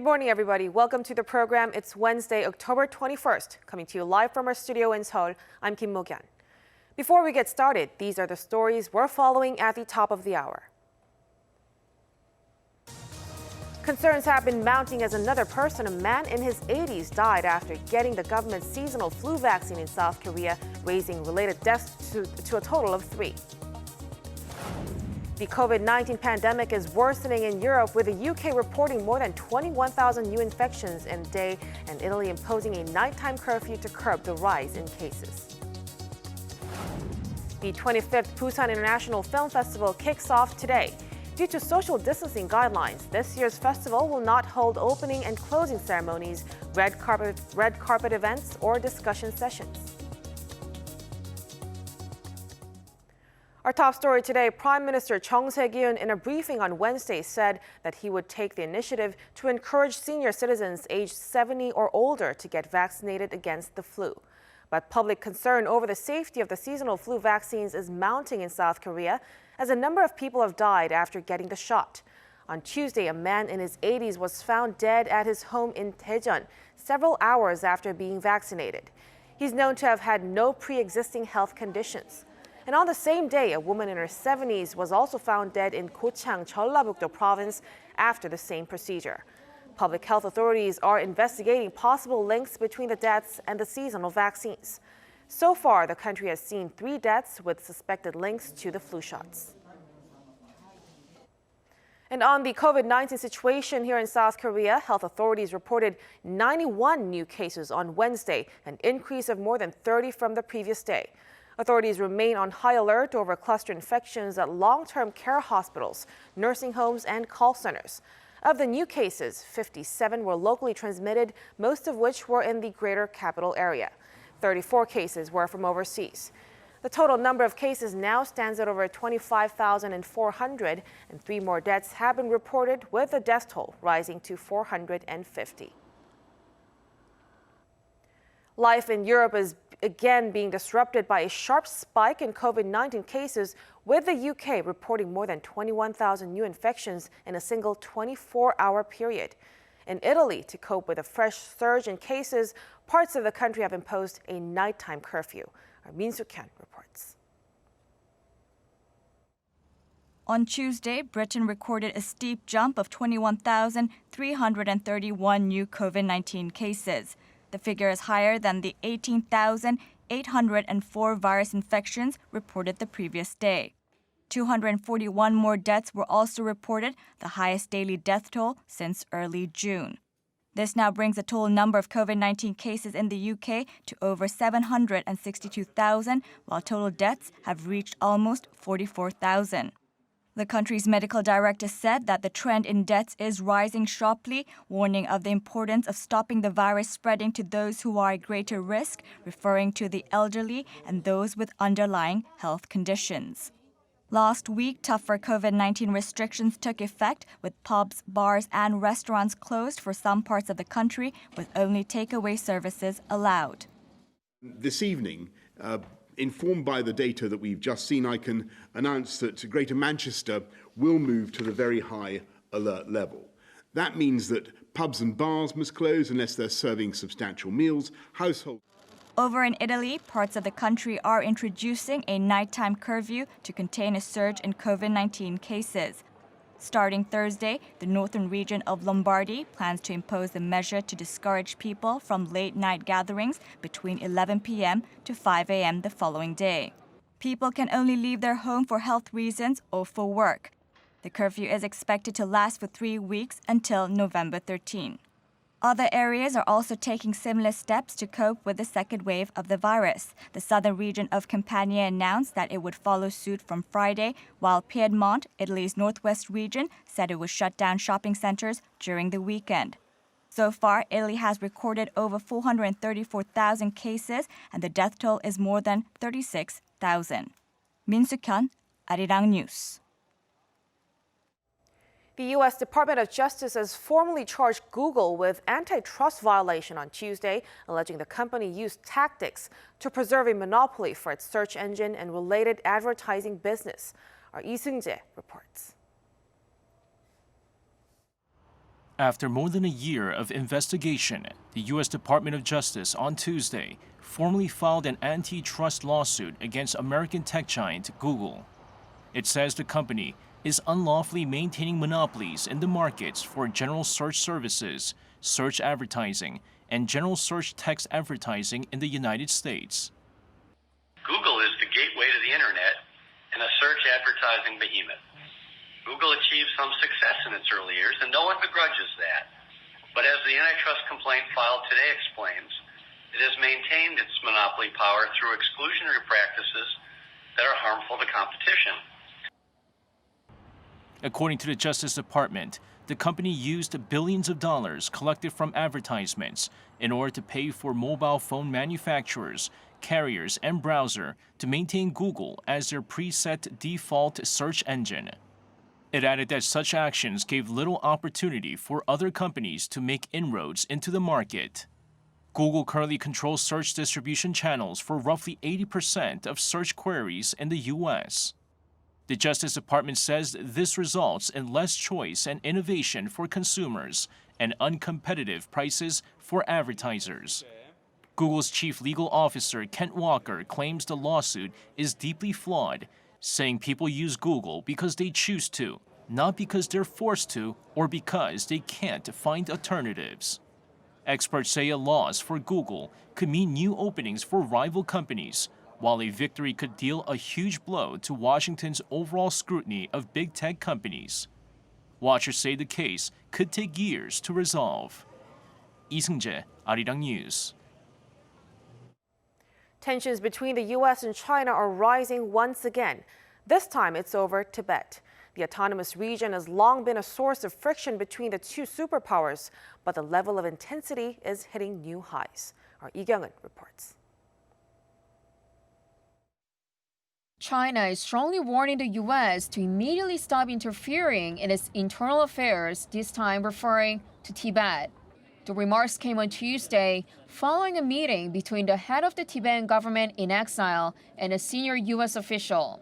Good morning, everybody. Welcome to the program. It's Wednesday, October 21st. Coming to you live from our studio in Seoul, I'm Kim Mo-kyun. Before we get started, these are the stories we're following at the top of the hour. Concerns have been mounting as another person, a man in his 80s, died after getting the government's seasonal flu vaccine in South Korea, raising related deaths to a total of 3. The COVID-19 pandemic is worsening in Europe, with the UK reporting more than 21,000 new infections in a day and Italy imposing a nighttime curfew to curb the rise in cases. The 25th Busan International Film Festival kicks off today. Due to social distancing guidelines, this year's festival will not hold opening and closing ceremonies, red carpet events, or discussion sessions. Our top story today, Prime Minister Chung Se-kyun in a briefing on Wednesday said that he would take the initiative to encourage senior citizens aged 70 or older to get vaccinated against the flu. But public concern over the safety of the seasonal flu vaccines is mounting in South Korea, as a number of people have died after getting the shot. On Tuesday, a man in his 80s was found dead at his home in Daejeon several hours after being vaccinated. He's known to have had no pre-existing health conditions. And on the same day, a woman in her 70s was also found dead in Gochang, Jeollabuk-do province after the same procedure. Public health authorities are investigating possible links between the deaths and the seasonal vaccines. So far, the country has seen 3 deaths with suspected links to the flu shots. And on the COVID-19 situation here in South Korea, health authorities reported 91 new cases on Wednesday, an increase of more than 30 from the previous day. Authorities remain on high alert over cluster infections at long-term care hospitals, nursing homes, and call centers. Of the new cases, 57 were locally transmitted, most of which were in the greater capital area. 34 cases were from overseas. The total number of cases now stands at over 25,400, and 3 more deaths have been reported, with the death toll rising to 450. Life in Europe is again being disrupted by a sharp spike in COVID-19 cases, with the UK reporting more than 21,000 new infections in a single 24-hour period. In Italy, to cope with a fresh surge in cases, parts of the country have imposed a nighttime curfew. Our Min Soo-kyun reports. On Tuesday, Britain recorded a steep jump of 21,331 new COVID-19 cases. The figure is higher than the 18,804 virus infections reported the previous day. 241 more deaths were also reported, the highest daily death toll since early June. This now brings the total number of COVID-19 cases in the UK to over 762,000, while total deaths have reached almost 44,000. The country's medical director said that the trend in deaths is rising sharply, warning of the importance of stopping the virus spreading to those who are at greater risk, referring to the elderly and those with underlying health conditions. Last week, tougher COVID-19 restrictions took effect, with pubs, bars, and restaurants closed for some parts of the country, with only takeaway services allowed. This evening, informed by the data that we've just seen, I can announce that Greater Manchester will move to the very high alert level. That means that pubs and bars must close unless they're serving substantial meals. Households. Over in Italy, parts of the country are introducing a nighttime curfew to contain a surge in COVID-19 cases. Starting Thursday, the northern region of Lombardy plans to impose the measure to discourage people from late-night gatherings between 11 p.m. to 5 a.m. the following day. People can only leave their home for health reasons or for work. The curfew is expected to last for 3 weeks until November 13. Other areas are also taking similar steps to cope with the second wave of the virus. The southern region of Campania announced that it would follow suit from Friday, while Piedmont, Italy's northwest region, said it would shut down shopping centers during the weekend. So far, Italy has recorded over 434,000 cases, and the death toll is more than 36,000. Min Soo-kyun, Arirang News. The U.S. Department of Justice has formally charged Google with antitrust violation on Tuesday, alleging the company used tactics to preserve a monopoly for its search engine and related advertising business. Our Lee Seung-jae reports. After more than a year of investigation, the U.S. Department of Justice on Tuesday formally filed an antitrust lawsuit against American tech giant Google. It says the company is unlawfully maintaining monopolies in the markets for general search services, search advertising, and general search text advertising in the United States. Google is the gateway to the internet and a search advertising behemoth. Google achieved some success in its early years, and no one begrudges that. But as the antitrust complaint filed today explains, it has maintained its monopoly power through exclusionary practices that are harmful to competition. According to the Justice Department, the company used billions of dollars collected from advertisements in order to pay for mobile phone manufacturers, carriers, and browser to maintain Google as their preset default search engine. It added that such actions gave little opportunity for other companies to make inroads into the market. Google currently controls search distribution channels for roughly 80% of search queries in the U.S. The Justice Department says this results in less choice and innovation for consumers and uncompetitive prices for advertisers. Google's chief legal officer, Kent Walker, claims the lawsuit is deeply flawed, saying people use Google because they choose to, not because they're forced to or because they can't find alternatives. Experts say a loss for Google could mean new openings for rival companies, while a victory could deal a huge blow to Washington's overall scrutiny of big tech companies. Watchers say the case could take years to resolve. Lee Seung-jae, Arirang News. Tensions between the U.S. and China are rising once again. This time it's over Tibet. The autonomous region has long been a source of friction between the two superpowers, but the level of intensity is hitting new highs. Our Lee Kyung-eun reports. China is strongly warning the U.S. to immediately stop interfering in its internal affairs, this time referring to Tibet. The remarks came on Tuesday following a meeting between the head of the Tibetan government in exile and a senior U.S. official.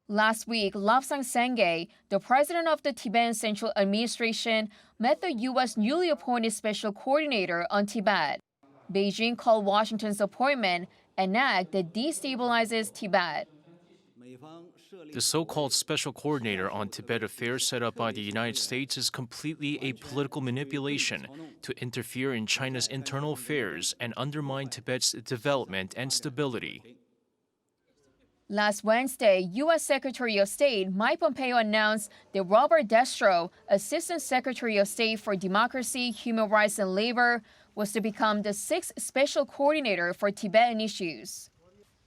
Last week, Lobsang Sangay, the president of the Tibetan Central Administration, met the U.S. newly appointed special coordinator on Tibet. Beijing called Washington's appointment an act that destabilizes Tibet. The so-called Special Coordinator on Tibet Affairs set up by the United States is completely a political manipulation to interfere in China's internal affairs and undermine Tibet's development and stability. Last Wednesday, U.S. Secretary of State Mike Pompeo announced that Robert Destro, Assistant Secretary of State for Democracy, Human Rights and Labor, was to become the 6th Special Coordinator for Tibetan issues.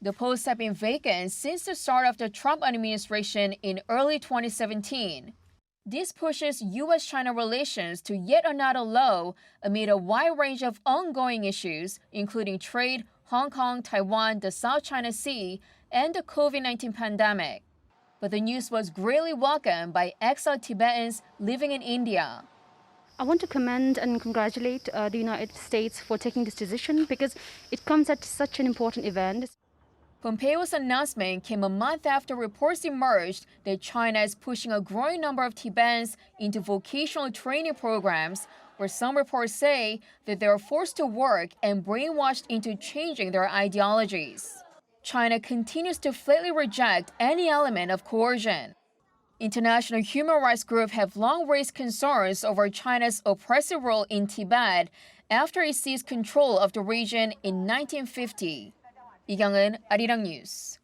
The posts have been vacant since the start of the Trump administration in early 2017. This pushes U.S.-China relations to yet another low amid a wide range of ongoing issues, including trade, Hong Kong, Taiwan, the South China Sea, and the COVID-19 pandemic. But the news was greatly welcomed by exiled Tibetans living in India. I want to commend and congratulate the United States for taking this decision because it comes at such an important event. Pompeo's announcement came a month after reports emerged that China is pushing a growing number of Tibetans into vocational training programs, where some reports say that they are forced to work and brainwashed into changing their ideologies. China continues to flatly reject any element of coercion. International human rights groups have long raised concerns over China's oppressive role in Tibet after it seized control of the region in 1950. Lee Kyung-eun, Arirang News.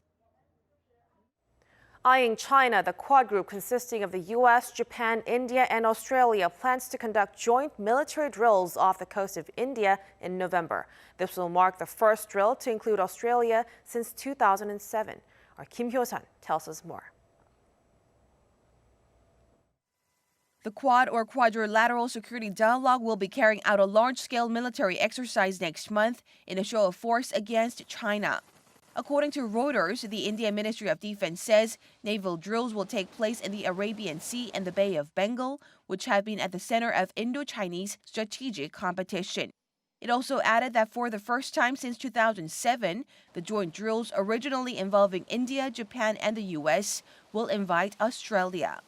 Eyeing China, the Quad Group consisting of the U.S., Japan, India, and Australia plans to conduct joint military drills off the coast of India in November. This will mark the first drill to include Australia since 2007. Our Kim Hyo-sun tells us more. The Quad or Quadrilateral Security Dialogue will be carrying out a large-scale military exercise next month in a show of force against China. According to Reuters, the Indian Ministry of Defense says naval drills will take place in the Arabian Sea and the Bay of Bengal, which have been at the center of Indo-Chinese strategic competition. It also added that for the first time since 2007, the joint drills originally involving India, Japan, and the U.S. will invite Australia.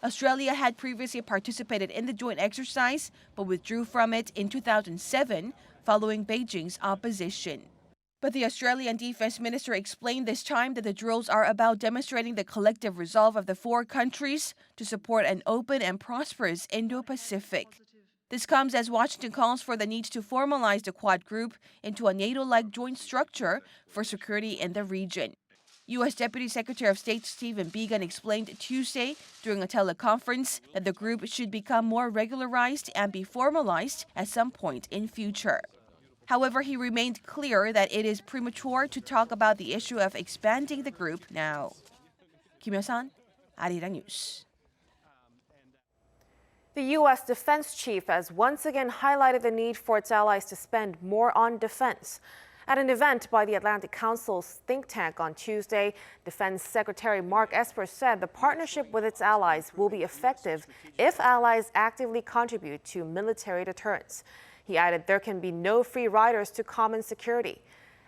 Australia had previously participated in the joint exercise, but withdrew from it in 2007 following Beijing's opposition. But the Australian Defence Minister explained this time that the drills are about demonstrating the collective resolve of the four countries to support an open and prosperous Indo-Pacific. This comes as Washington calls for the need to formalize the Quad group into a NATO-like joint structure for security in the region. U.S. Deputy Secretary of State Stephen Biegun explained Tuesday during a teleconference that the group should become more regularized and be formalized at some point in future. However, he remained clear that it is premature to talk about the issue of expanding the group now. Kim Hyo-sun, Arirang News. The U.S. defense chief has once again highlighted the need for its allies to spend more on defense. At an event by the Atlantic Council's think tank on Tuesday, Defense Secretary Mark Esper said the partnership with its allies will be effective if allies actively contribute to military deterrence. He added there can be no free riders to common security.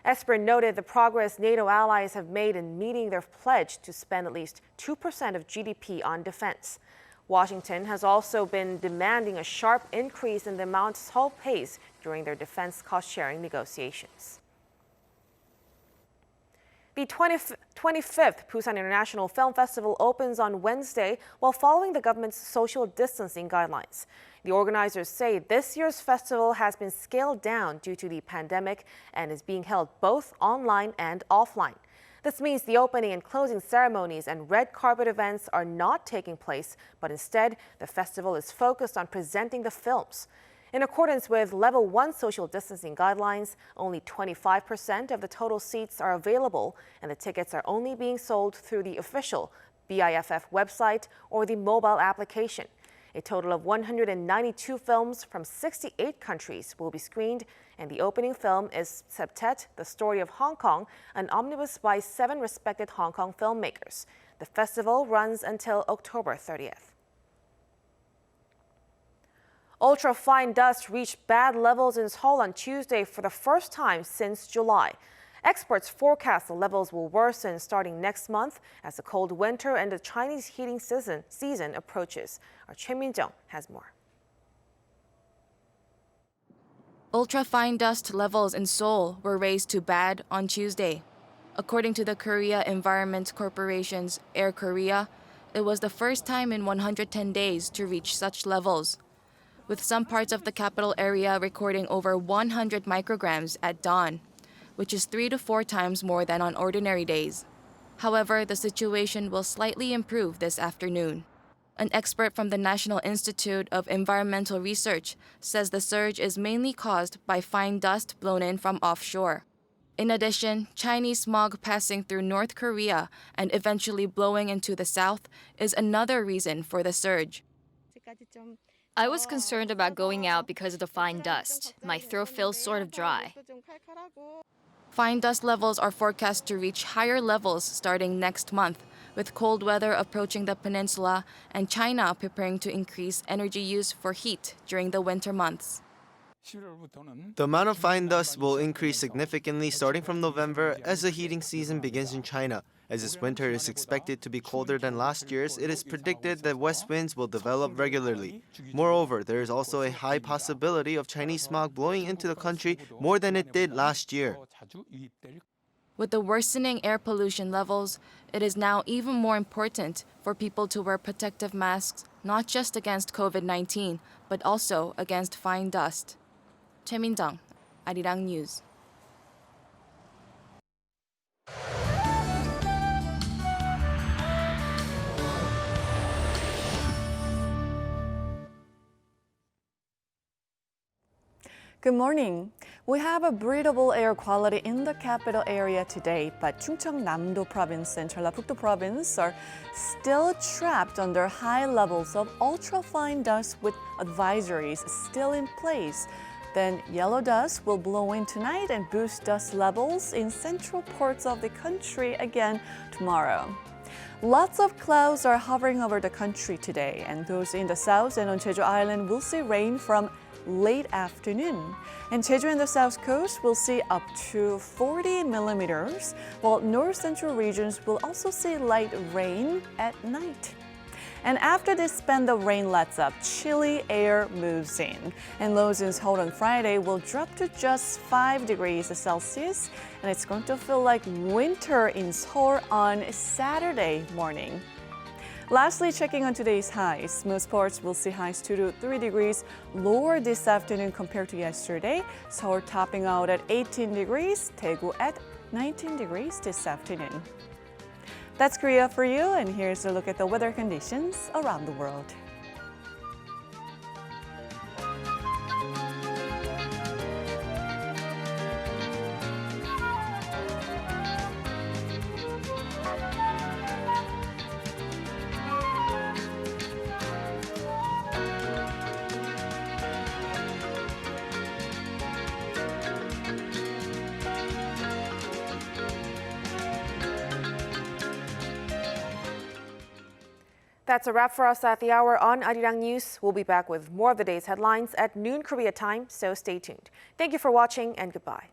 Esper noted the progress NATO allies have made in meeting their pledge to spend at least 2% of GDP on defense. Washington has also been demanding a sharp increase in the amount Seoul pays during their defense cost-sharing negotiations. The 25th Busan International Film Festival opens on Wednesday while following the government's social distancing guidelines. The organizers say this year's festival has been scaled down due to the pandemic and is being held both online and offline. This means the opening and closing ceremonies and red carpet events are not taking place, but instead the festival is focused on presenting the films. In accordance with Level 1 social distancing guidelines, only 25% of the total seats are available, and the tickets are only being sold through the official BIFF website or the mobile application. A total of 192 films from 68 countries will be screened, and the opening film is Septet, The Story of Hong Kong, an omnibus by 7 respected Hong Kong filmmakers. The festival runs until October 30th. Ultrafine dust reached bad levels in Seoul on Tuesday for the first time since July. Experts forecast the levels will worsen starting next month as the cold winter and the Chinese heating season approaches. Our Choi Min-jung has more. Ultrafine dust levels in Seoul were raised to bad on Tuesday. According to the Korea Environment Corporation's Air Korea, it was the first time in 110 days to reach such levels, with some parts of the capital area recording over 100 micrograms at dawn, which is 3 to 4 times more than on ordinary days. However, the situation will slightly improve this afternoon. An expert from the National Institute of Environmental Research says the surge is mainly caused by fine dust blown in from offshore. In addition, Chinese smog passing through North Korea and eventually blowing into the south is another reason for the surge. I was concerned about going out because of the fine dust. My throat feels sort of dry. Fine dust levels are forecast to reach higher levels starting next month, with cold weather approaching the peninsula and China preparing to increase energy use for heat during the winter months. The amount of fine dust will increase significantly starting from November as the heating season begins in China. As this winter is expected to be colder than last year's, it is predicted that west winds will develop regularly. Moreover, there is also a high possibility of Chinese smog blowing into the country more than it did last year. With the worsening air pollution levels, it is now even more important for people to wear protective masks, not just against COVID-19, but also against fine dust. Choi Min-jung, Arirang News. Good morning. We have a breathable air quality in the capital area today, but Chungcheong-namdo province and Jeollabuk-do province are still trapped under high levels of ultrafine dust with advisories still in place. Then yellow dust will blow in tonight and boost dust levels in central parts of the country again tomorrow. Lots of clouds are hovering over the country today, and those in the south and on Jeju Island will see rain from late afternoon. And Jeju and the south coast will see up to 40 millimeters, while north central regions will also see light rain at night. And after this span, the rain lets up. Chilly air moves in. And lows in Seoul on Friday will drop to just 5 degrees Celsius. And it's going to feel like winter in Seoul on Saturday morning. Lastly, checking on today's highs. Most parts will see highs 2 to 3 degrees lower this afternoon compared to yesterday. Seoul topping out at 18 degrees, Daegu at 19 degrees this afternoon. That's Korea for you, and here's a look at the weather conditions around the world. That's a wrap for us at the hour on Arirang News. We'll be back with more of the day's headlines at noon Korea time, so stay tuned. Thank you for watching and goodbye.